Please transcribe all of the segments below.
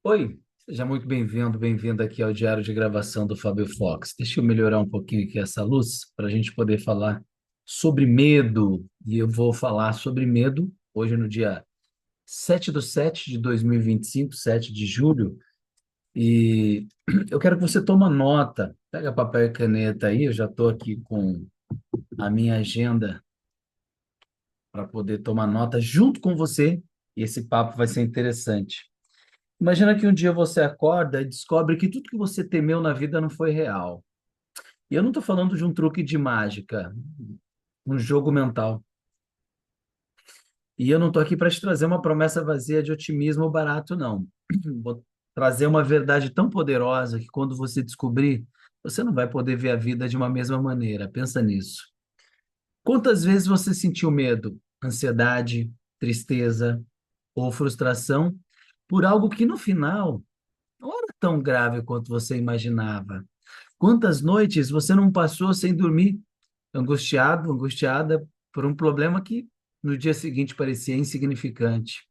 Oi, seja muito bem-vindo, bem-vinda aqui ao Diário de Gravação do Fábio Fox. Deixa eu melhorar um pouquinho aqui essa luz para a gente poder falar sobre medo. E eu vou falar sobre medo hoje no dia 7/7 de 2025, 7 de julho. E eu quero que você tome nota. Pega papel e caneta aí, eu já estou aqui com a minha agenda para poder tomar nota junto com você. E esse papo vai ser interessante. Imagina que um dia você acorda e descobre que tudo que você temeu na vida não foi real. E eu não estou falando de um truque de mágica, um jogo mental. E eu não estou aqui para te trazer uma promessa vazia de otimismo barato, não. Vou trazer uma verdade tão poderosa que quando você descobrir, você não vai poder ver a vida de uma mesma maneira. Pensa nisso. Quantas vezes você sentiu medo, ansiedade, tristeza ou frustração por algo que no final não era tão grave quanto você imaginava? Quantas noites você não passou sem dormir, angustiado, angustiada por um problema que no dia seguinte parecia insignificante?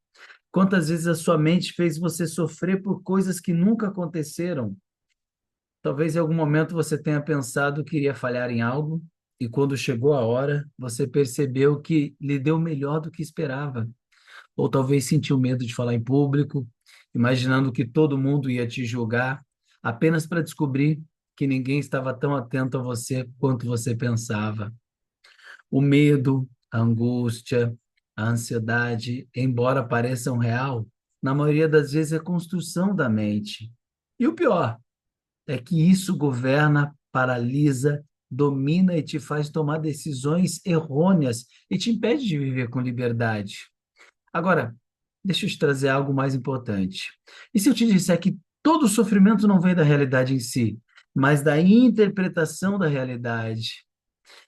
Quantas vezes a sua mente fez você sofrer por coisas que nunca aconteceram? Talvez em algum momento você tenha pensado que iria falhar em algo, e quando chegou a hora, você percebeu que lhe deu melhor do que esperava. Ou talvez sentiu medo de falar em público, imaginando que todo mundo ia te julgar, apenas para descobrir que ninguém estava tão atento a você quanto você pensava. O medo, a angústia, a ansiedade, embora pareçam real, na maioria das vezes é construção da mente. E o pior é que isso governa, paralisa, domina e te faz tomar decisões errôneas e te impede de viver com liberdade. Agora, deixa eu te trazer algo mais importante. E se eu te disser que todo o sofrimento não vem da realidade em si, mas da interpretação da realidade?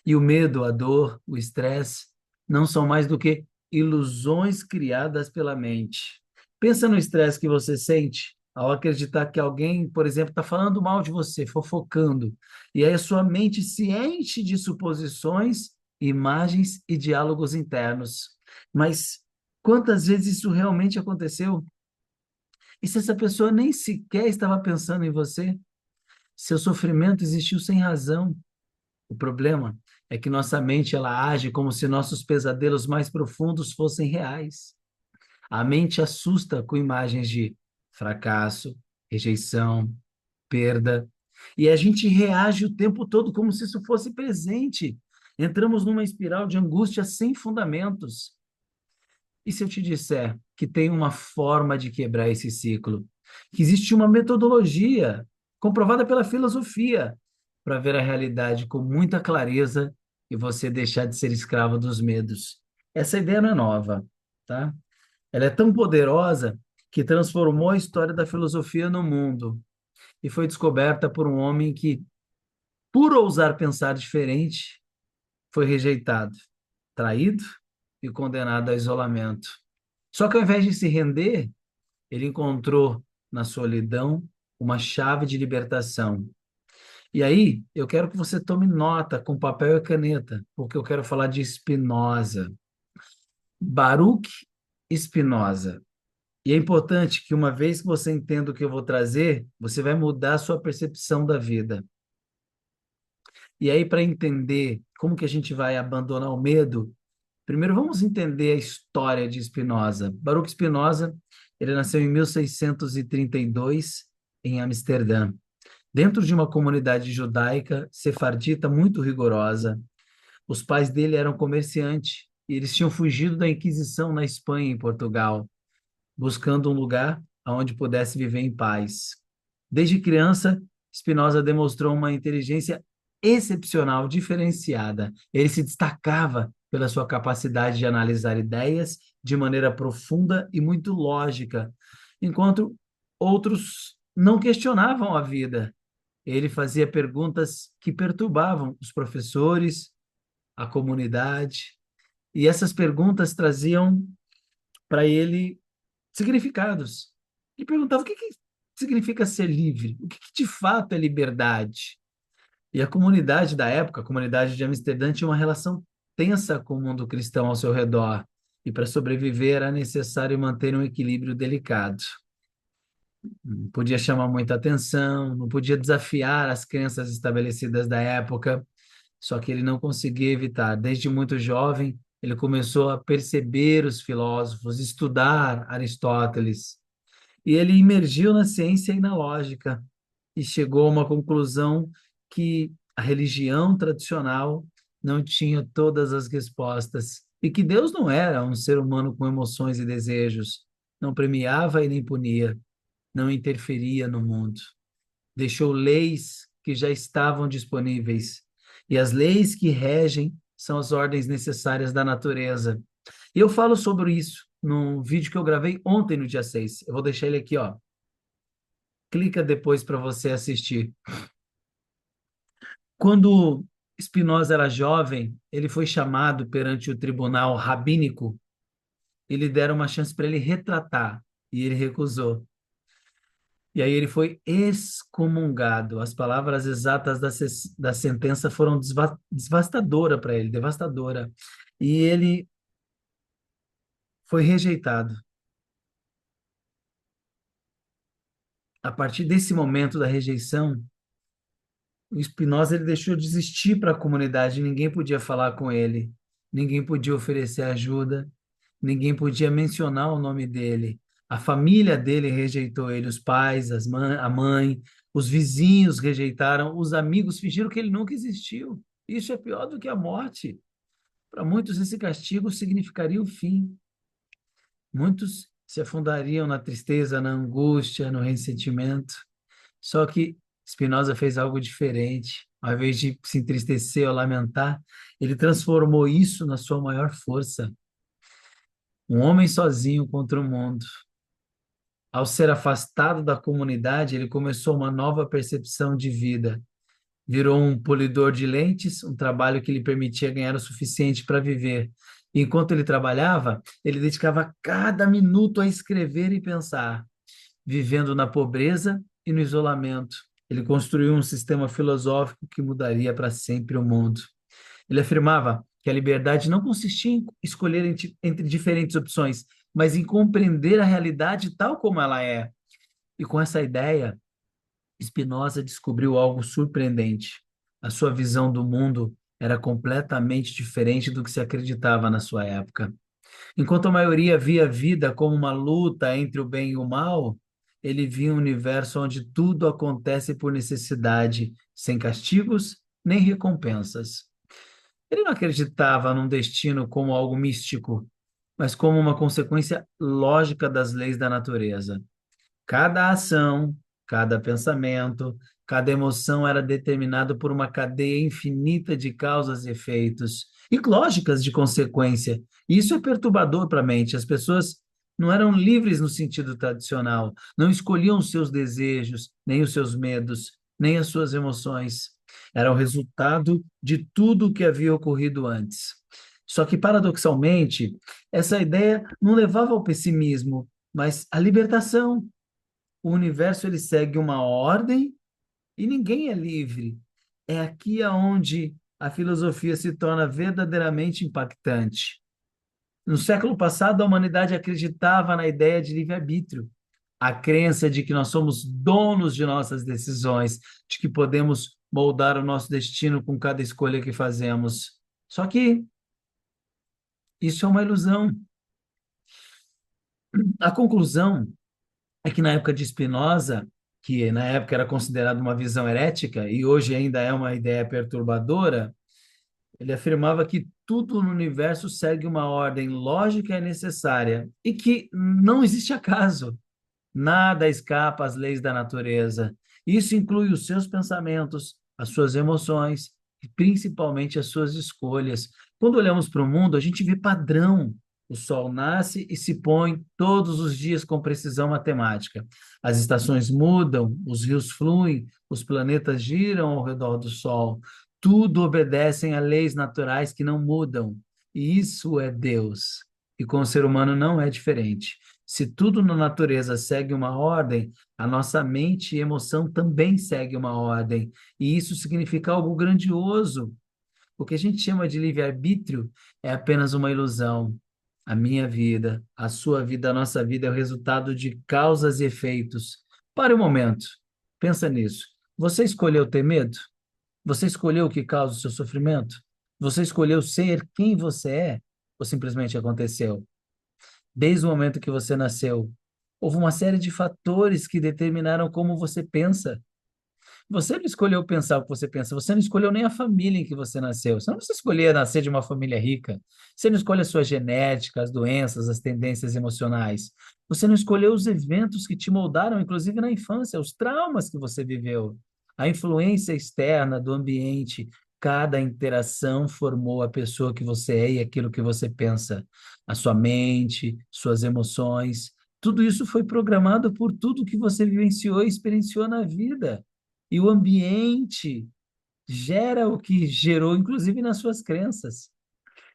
E o medo, a dor, o estresse não são mais do que ilusões criadas pela mente. Pensa no estresse que você sente ao acreditar que alguém, por exemplo, está falando mal de você, fofocando. E aí a sua mente se enche de suposições, imagens e diálogos internos. Mas quantas vezes isso realmente aconteceu? E se essa pessoa nem sequer estava pensando em você? Seu sofrimento existiu sem razão. O problema é que nossa mente ela age como se nossos pesadelos mais profundos fossem reais. A mente assusta com imagens de fracasso, rejeição, perda, e a gente reage o tempo todo como se isso fosse presente. Entramos numa espiral de angústia sem fundamentos. E se eu te disser que tem uma forma de quebrar esse ciclo, que existe uma metodologia comprovada pela filosofia para ver a realidade com muita clareza e você deixar de ser escravo dos medos? Essa ideia não é nova, tá? Ela é tão poderosa que transformou a história da filosofia no mundo e foi descoberta por um homem que, por ousar pensar diferente, foi rejeitado, traído e condenado a isolamento. Só que ao invés de se render, ele encontrou na solidão uma chave de libertação. E aí, eu quero que você tome nota com papel e caneta, porque eu quero falar de Spinoza. Baruch Spinoza. E é importante que uma vez que você entenda o que eu vou trazer, você vai mudar a sua percepção da vida. E aí, para entender como que a gente vai abandonar o medo, primeiro vamos entender a história de Spinoza. Baruch Spinoza, ele nasceu em 1632 em Amsterdã, dentro de uma comunidade judaica sefardita muito rigorosa. Os pais dele eram comerciantes e eles tinham fugido da Inquisição na Espanha e em Portugal, buscando um lugar onde pudesse viver em paz. Desde criança, Spinoza demonstrou uma inteligência excepcional, diferenciada. Ele se destacava pela sua capacidade de analisar ideias de maneira profunda e muito lógica, enquanto outros não questionavam a vida. Ele fazia perguntas que perturbavam os professores, a comunidade, e essas perguntas traziam para ele significados. Ele perguntava o que significa ser livre, o que de fato é liberdade. E a comunidade da época, a comunidade de Amsterdã, tinha uma relação tensa com o mundo cristão ao seu redor. E para sobreviver era necessário manter um equilíbrio delicado. não podia chamar muita atenção, não podia desafiar as crenças estabelecidas da época, só que ele não conseguia evitar. Desde muito jovem, ele começou a perceber os filósofos, estudar Aristóteles, e ele imergiu na ciência e na lógica, e chegou a uma conclusão que a religião tradicional não tinha todas as respostas, e que Deus não era um ser humano com emoções e desejos, não premiava e nem punia, não interferia no mundo. Deixou leis que já estavam disponíveis. E as leis que regem são as ordens necessárias da natureza. E eu falo sobre isso num vídeo que eu gravei ontem, no dia 6. Eu vou deixar ele aqui, ó. Clica depois para você assistir. Quando Spinoza era jovem, ele foi chamado perante o tribunal rabínico e lhe deram uma chance para ele retratar, e ele recusou. E aí ele foi excomungado. As palavras exatas da sentença foram devastadora para ele, devastadora. E ele foi rejeitado. A partir desse momento da rejeição, o Spinoza ele deixou de existir para a comunidade, ninguém podia falar com ele, ninguém podia oferecer ajuda, ninguém podia mencionar o nome dele. A família dele rejeitou ele, os pais, a mãe, os vizinhos rejeitaram, os amigos fingiram que ele nunca existiu. Isso é pior do que a morte. Para muitos, esse castigo significaria o fim. Muitos se afundariam na tristeza, na angústia, no ressentimento. Só que Spinoza fez algo diferente. Ao invés de se entristecer ou lamentar, ele transformou isso na sua maior força. Um homem sozinho contra o mundo. Ao ser afastado da comunidade, ele começou uma nova percepção de vida. Virou um polidor de lentes, um trabalho que lhe permitia ganhar o suficiente para viver. E enquanto ele trabalhava, ele dedicava cada minuto a escrever e pensar, vivendo na pobreza e no isolamento. Ele construiu um sistema filosófico que mudaria para sempre o mundo. Ele afirmava que a liberdade não consistia em escolher entre diferentes opções, mas em compreender a realidade tal como ela é. E com essa ideia, Spinoza descobriu algo surpreendente. A sua visão do mundo era completamente diferente do que se acreditava na sua época. Enquanto a maioria via a vida como uma luta entre o bem e o mal, ele via um universo onde tudo acontece por necessidade, sem castigos nem recompensas. Ele não acreditava num destino como algo místico, mas como uma consequência lógica das leis da natureza. Cada ação, cada pensamento, cada emoção era determinado por uma cadeia infinita de causas e efeitos e lógicas de consequência. E isso é perturbador para a mente. As pessoas não eram livres no sentido tradicional, não escolhiam os seus desejos, nem os seus medos, nem as suas emoções. Era o resultado de tudo o que havia ocorrido antes. Só que, paradoxalmente, essa ideia não levava ao pessimismo, mas à libertação. O universo ele segue uma ordem e ninguém é livre. É aqui aonde a filosofia se torna verdadeiramente impactante. No século passado, a humanidade acreditava na ideia de livre-arbítrio, a crença de que nós somos donos de nossas decisões, de que podemos moldar o nosso destino com cada escolha que fazemos. Só que isso é uma ilusão. A conclusão é que na época de Spinoza, que na época era considerada uma visão herética e hoje ainda é uma ideia perturbadora, ele afirmava que tudo no universo segue uma ordem lógica e necessária e que não existe acaso. Nada escapa às leis da natureza. Isso inclui os seus pensamentos, as suas emoções e principalmente as suas escolhas. Quando olhamos para o mundo, a gente vê padrão. O sol nasce e se põe todos os dias com precisão matemática. As estações mudam, os rios fluem, os planetas giram ao redor do sol. Tudo obedecem a leis naturais que não mudam. E isso é Deus. E com o ser humano não é diferente. Se tudo na natureza segue uma ordem, a nossa mente e emoção também segue uma ordem. E isso significa algo grandioso. O que a gente chama de livre-arbítrio é apenas uma ilusão. A minha vida, a sua vida, a nossa vida é o resultado de causas e efeitos. Pare um momento. Pensa nisso. Você escolheu ter medo? Você escolheu o que causa o seu sofrimento? Você escolheu ser quem você é? Ou simplesmente aconteceu? Desde o momento que você nasceu, houve uma série de fatores que determinaram como você pensa. Você não escolheu pensar o que você pensa, você não escolheu nem a família em que você nasceu. Você não precisa escolher nascer de uma família rica. Você não escolhe a sua genética, as doenças, as tendências emocionais. Você não escolheu os eventos que te moldaram, inclusive na infância, os traumas que você viveu, a influência externa do ambiente. Cada interação formou a pessoa que você é e aquilo que você pensa. A sua mente, suas emoções. Tudo isso foi programado por tudo que você vivenciou e experienciou na vida. E o ambiente gera o que gerou, inclusive nas suas crenças.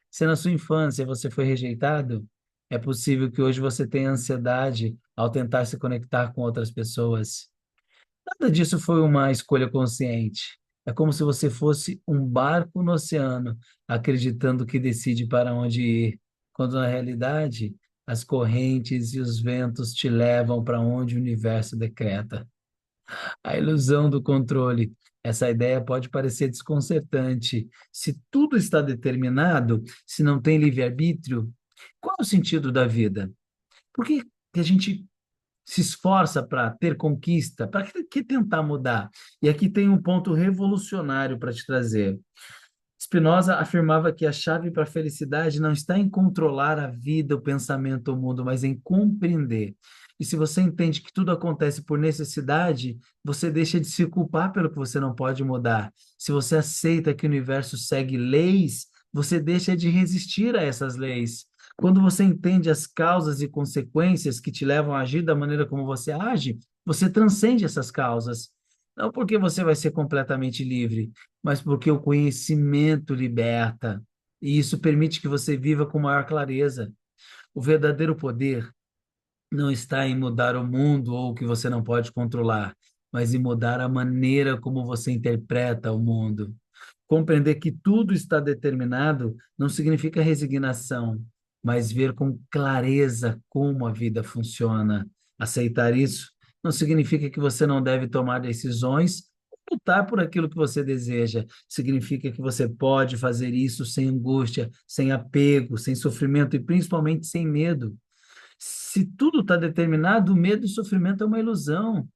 Se na sua infância você foi rejeitado, é possível que hoje você tenha ansiedade ao tentar se conectar com outras pessoas. Nada disso foi uma escolha consciente. É como se você fosse um barco no oceano, acreditando que decide para onde ir, quando na realidade as correntes e os ventos te levam para onde o universo decreta. A ilusão do controle. Essa ideia pode parecer desconcertante. Se tudo está determinado, se não tem livre-arbítrio, qual é o sentido da vida? Por que que a gente se esforça para ter conquista? Para que tentar mudar? E aqui tem um ponto revolucionário para te trazer. Spinoza afirmava que a chave para a felicidade não está em controlar a vida, o pensamento, o mundo, mas em compreender. E se você entende que tudo acontece por necessidade, você deixa de se culpar pelo que você não pode mudar. Se você aceita que o universo segue leis, você deixa de resistir a essas leis. Quando você entende as causas e consequências que te levam a agir da maneira como você age, você transcende essas causas. Não porque você vai ser completamente livre, mas porque o conhecimento liberta. E isso permite que você viva com maior clareza. O verdadeiro poder não está em mudar o mundo ou o que você não pode controlar, mas em mudar a maneira como você interpreta o mundo. Compreender que tudo está determinado não significa resignação, mas ver com clareza como a vida funciona. Aceitar isso não significa que você não deve tomar decisões ou lutar por aquilo que você deseja. Significa que você pode fazer isso sem angústia, sem apego, sem sofrimento e principalmente sem medo. Se tudo está determinado, o medo e o sofrimento é uma ilusão.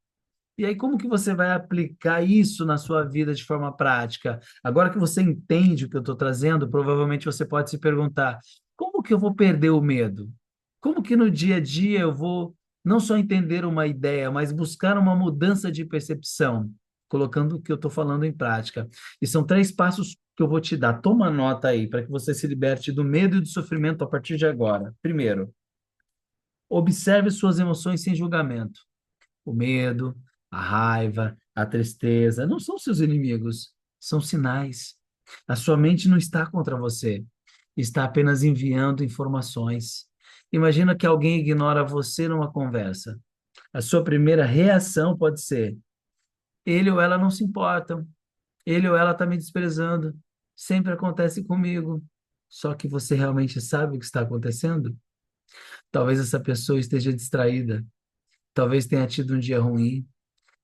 E aí, como que você vai aplicar isso na sua vida de forma prática? Agora que você entende o que eu estou trazendo, provavelmente você pode se perguntar: como que eu vou perder o medo? Como que no dia a dia eu vou não só entender uma ideia, mas buscar uma mudança de percepção, colocando o que eu estou falando em prática? E são três passos que eu vou te dar. Toma nota aí, para que você se liberte do medo e do sofrimento a partir de agora. Primeiro, observe suas emoções sem julgamento. O medo, a raiva, a tristeza não são seus inimigos, são sinais. A sua mente não está contra você, está apenas enviando informações. Imagina que alguém ignora você numa conversa. A sua primeira reação pode ser: ele ou ela não se importam, ele ou ela está me desprezando, sempre acontece comigo. Só que você realmente sabe o que está acontecendo? Talvez essa pessoa esteja distraída, talvez tenha tido um dia ruim,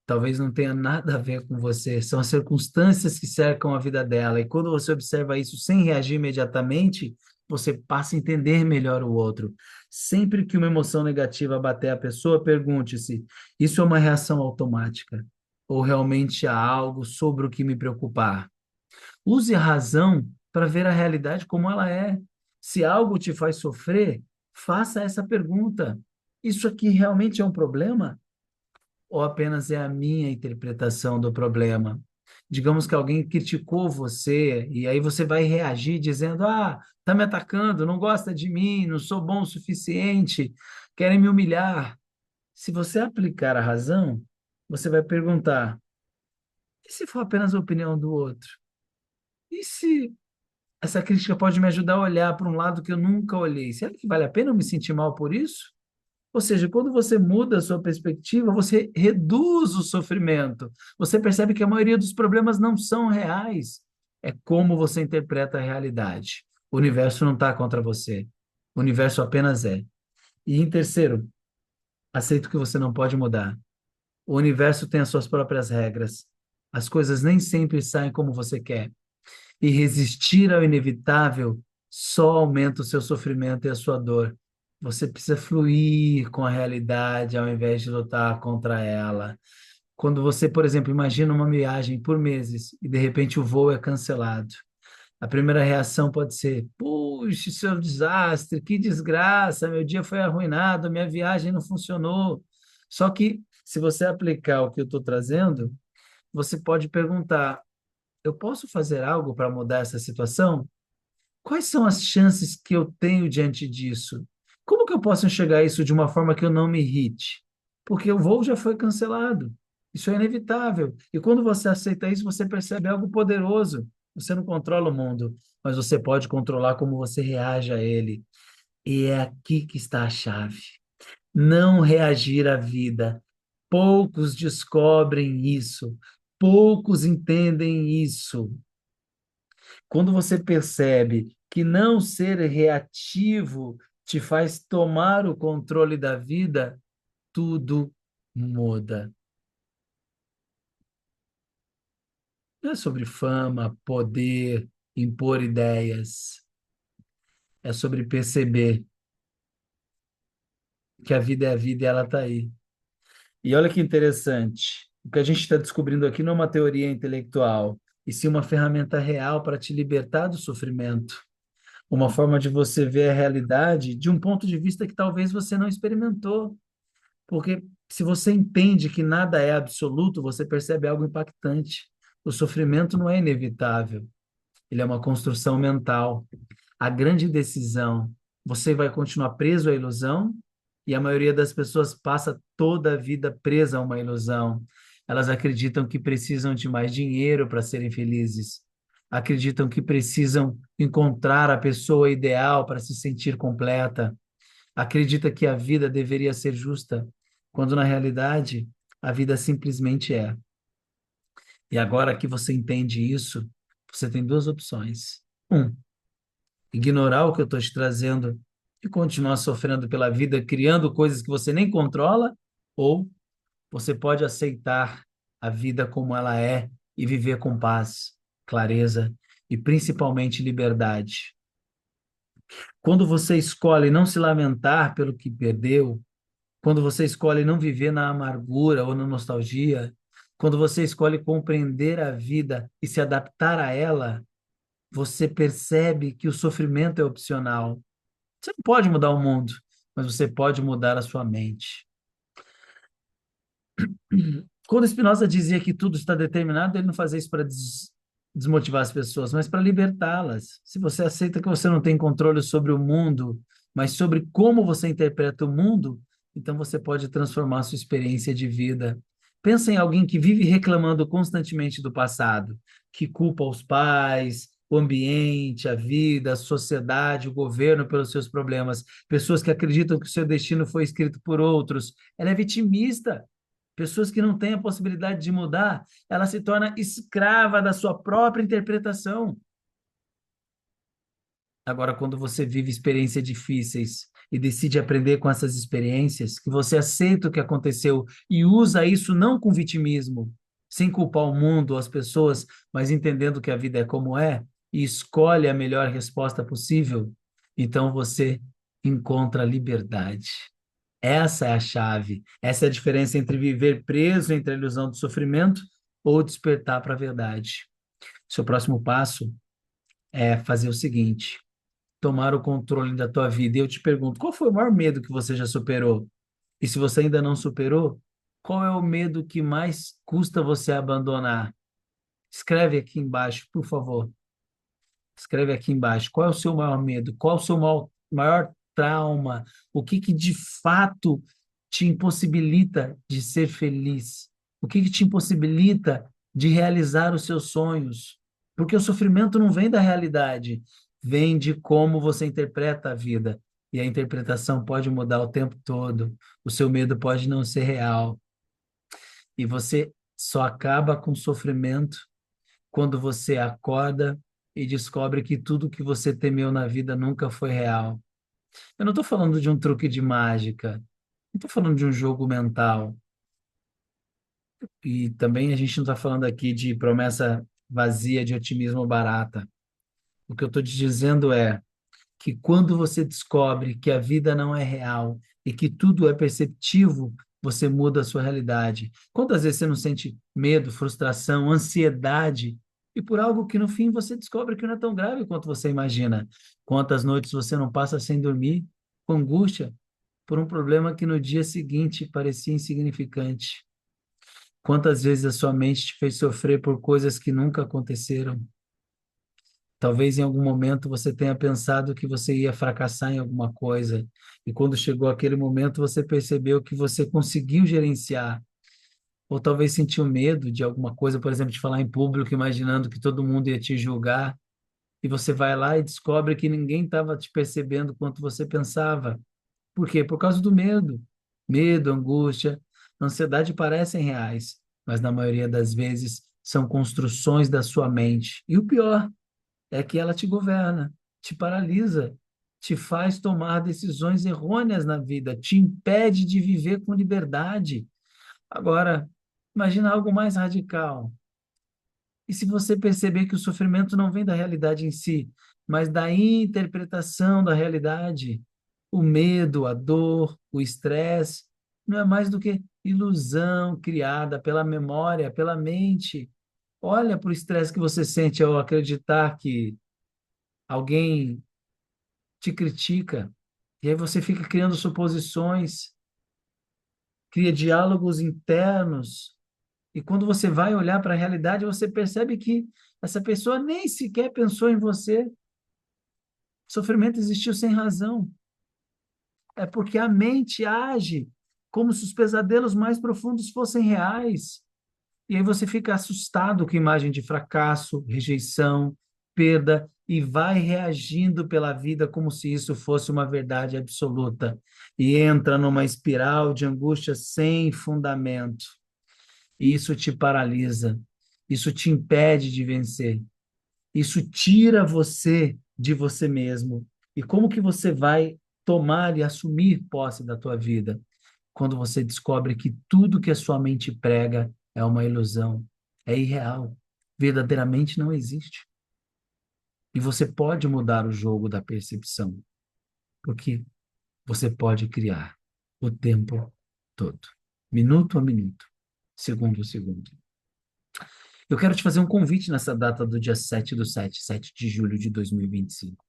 talvez não tenha nada a ver com você, são as circunstâncias que cercam a vida dela. E quando você observa isso sem reagir imediatamente, você passa a entender melhor o outro. Sempre que uma emoção negativa bater a pessoa, pergunte-se: isso é uma reação automática? Ou realmente há algo sobre o que me preocupar? Use a razão para ver a realidade como ela é. Se algo te faz sofrer, faça essa pergunta: isso aqui realmente é um problema? Ou apenas é a minha interpretação do problema? Digamos que alguém criticou você e aí você vai reagir dizendo: "Ah, tá me atacando, não gosta de mim, não sou bom o suficiente, querem me humilhar". Se você aplicar a razão, você vai perguntar: e se for apenas a opinião do outro? E se essa crítica pode me ajudar a olhar para um lado que eu nunca olhei? Será que vale a pena eu me sentir mal por isso? Ou seja, quando você muda a sua perspectiva, você reduz o sofrimento. Você percebe que a maioria dos problemas não são reais. É como você interpreta a realidade. O universo não está contra você. O universo apenas é. E em terceiro, aceito que você não pode mudar. O universo tem as suas próprias regras. As coisas nem sempre saem como você quer. E resistir ao inevitável só aumenta o seu sofrimento e a sua dor. Você precisa fluir com a realidade ao invés de lutar contra ela. Quando você, por exemplo, imagina uma viagem por meses e de repente o voo é cancelado. A primeira reação pode ser: puxa, isso é um desastre, que desgraça, meu dia foi arruinado, minha viagem não funcionou. Só que, se você aplicar o que eu estou trazendo, você pode perguntar: eu posso fazer algo para mudar essa situação? Quais são as chances que eu tenho diante disso? Como que eu posso enxergar isso de uma forma que eu não me irrite? Porque o voo já foi cancelado. Isso é inevitável. E quando você aceita isso, você percebe algo poderoso. Você não controla o mundo, mas você pode controlar como você reage a ele. E é aqui que está a chave. Não reagir à vida. Poucos descobrem isso. Poucos entendem isso. Quando você percebe que não ser reativo te faz tomar o controle da vida, tudo muda. Não é sobre fama, poder, impor ideias. É sobre perceber que a vida é a vida e ela está aí. E olha que interessante. O que a gente está descobrindo aqui não é uma teoria intelectual, e sim uma ferramenta real para te libertar do sofrimento. Uma forma de você ver a realidade de um ponto de vista que talvez você não experimentou. Porque se você entende que nada é absoluto, você percebe algo impactante. O sofrimento não é inevitável, ele é uma construção mental. A grande decisão, você vai continuar preso à ilusão, e a maioria das pessoas passa toda a vida presa a uma ilusão. Elas acreditam que precisam de mais dinheiro para serem felizes. Acreditam que precisam encontrar a pessoa ideal para se sentir completa. Acredita que a vida deveria ser justa, quando na realidade a vida simplesmente é. E agora que você entende isso, você tem duas opções. Um, ignorar o que eu estou te trazendo e continuar sofrendo pela vida, criando coisas que você nem controla, ou você pode aceitar a vida como ela é e viver com paz, clareza e principalmente liberdade. Quando você escolhe não se lamentar pelo que perdeu, quando você escolhe não viver na amargura ou na nostalgia, quando você escolhe compreender a vida e se adaptar a ela, você percebe que o sofrimento é opcional. Você não pode mudar o mundo, mas você pode mudar a sua mente. Quando Spinoza dizia que tudo está determinado, ele não fazia isso para desmotivar as pessoas, mas para libertá-las. Se você aceita que você não tem controle sobre o mundo, mas sobre como você interpreta o mundo, então você pode transformar a sua experiência de vida. Pensa em alguém que vive reclamando constantemente do passado, que culpa os pais, o ambiente, a vida, a sociedade, o governo pelos seus problemas. Pessoas que acreditam que o seu destino foi escrito por outros. Ela é vitimista. Pessoas que não têm a possibilidade de mudar, ela se torna escrava da sua própria interpretação. Agora, quando você vive experiências difíceis e decide aprender com essas experiências, que você aceita o que aconteceu e usa isso não com vitimismo, sem culpar o mundo ou as pessoas, mas entendendo que a vida é como é e escolhe a melhor resposta possível, então você encontra liberdade. Essa é a chave. Essa é a diferença entre viver preso entre a ilusão do sofrimento ou despertar para a verdade. Seu próximo passo é fazer o seguinte: tomar o controle da tua vida. E eu te pergunto, qual foi o maior medo que você já superou? E se você ainda não superou, qual é o medo que mais custa você abandonar? Escreve aqui embaixo, por favor. Escreve aqui embaixo. Qual é o seu maior medo? Qual é o seu maior trauma? O que que de fato te impossibilita de ser feliz? O que que te impossibilita de realizar os seus sonhos? Porque o sofrimento não vem da realidade, vem de como você interpreta a vida. E a interpretação pode mudar o tempo todo. O seu medo pode não ser real. E você só acaba com o sofrimento quando você acorda e descobre que tudo que você temeu na vida nunca foi real. Eu não estou falando de um truque de mágica, não estou falando de um jogo mental. E também a gente não está falando aqui de promessa vazia de otimismo barata. O que eu estou te dizendo é que quando você descobre que a vida não é real e que tudo é perceptivo, você muda a sua realidade. Quantas vezes você não sente medo, frustração, ansiedade, e por algo que no fim você descobre que não é tão grave quanto você imagina? Quantas noites você não passa sem dormir, com angústia, por um problema que no dia seguinte parecia insignificante? Quantas vezes a sua mente te fez sofrer por coisas que nunca aconteceram? Talvez em algum momento você tenha pensado que você ia fracassar em alguma coisa, e quando chegou aquele momento você percebeu que você conseguiu gerenciar, ou talvez sentiu medo de alguma coisa, por exemplo, de falar em público, imaginando que todo mundo ia te julgar, e você vai lá e descobre que ninguém estava te percebendo quanto você pensava. Por quê? Por causa do medo. Medo, angústia, ansiedade parecem reais, mas na maioria das vezes são construções da sua mente. E o pior, é que ela te governa, te paralisa, te faz tomar decisões errôneas na vida, te impede de viver com liberdade. Agora, imagina algo mais radical. E se você perceber que o sofrimento não vem da realidade em si, mas da interpretação da realidade, o medo, a dor, o estresse, não é mais do que ilusão criada pela memória, pela mente. Olha para o estresse que você sente ao acreditar que alguém te critica, e aí você fica criando suposições, cria diálogos internos, e quando você vai olhar para a realidade, você percebe que essa pessoa nem sequer pensou em você. O sofrimento existiu sem razão. É porque a mente age como se os pesadelos mais profundos fossem reais. E aí você fica assustado com a imagem de fracasso, rejeição, perda e vai reagindo pela vida como se isso fosse uma verdade absoluta e entra numa espiral de angústia sem fundamento. E isso te paralisa, isso te impede de vencer, isso tira você de você mesmo. E como que você vai tomar e assumir posse da tua vida? Quando você descobre que tudo que a sua mente prega é uma ilusão, é irreal, verdadeiramente não existe. E você pode mudar o jogo da percepção, porque você pode criar o tempo todo, minuto a minuto, segundo a segundo. Eu quero te fazer um convite nessa data do dia 7/7, 7 de julho de 2025.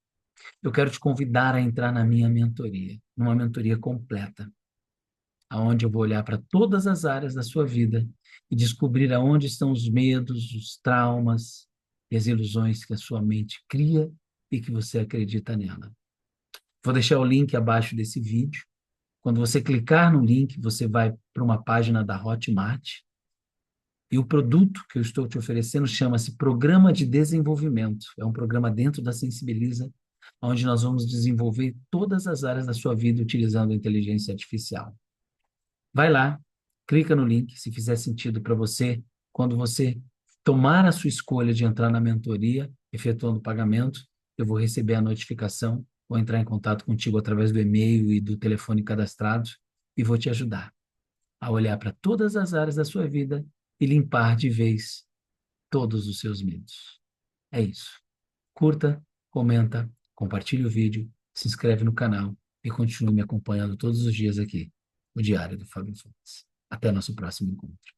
Eu quero te convidar a entrar na minha mentoria, numa mentoria completa, aonde eu vou olhar para todas as áreas da sua vida e descobrir aonde estão os medos, os traumas e as ilusões que a sua mente cria e que você acredita nela. Vou deixar o link abaixo desse vídeo. Quando você clicar no link, você vai para uma página da Hotmart e o produto que eu estou te oferecendo chama-se Programa de Desenvolvimento. É um programa dentro da Sensibiliza, onde nós vamos desenvolver todas as áreas da sua vida utilizando a inteligência artificial. Vai lá, clica no link, se fizer sentido para você, quando você tomar a sua escolha de entrar na mentoria, efetuando o pagamento, eu vou receber a notificação, vou entrar em contato contigo através do e-mail e do telefone cadastrado e vou te ajudar a olhar para todas as áreas da sua vida e limpar de vez todos os seus medos. É isso. Curta, comenta, compartilhe o vídeo, se inscreve no canal e continue me acompanhando todos os dias aqui, o Diário do Fábio Fontes. Até nosso próximo encontro.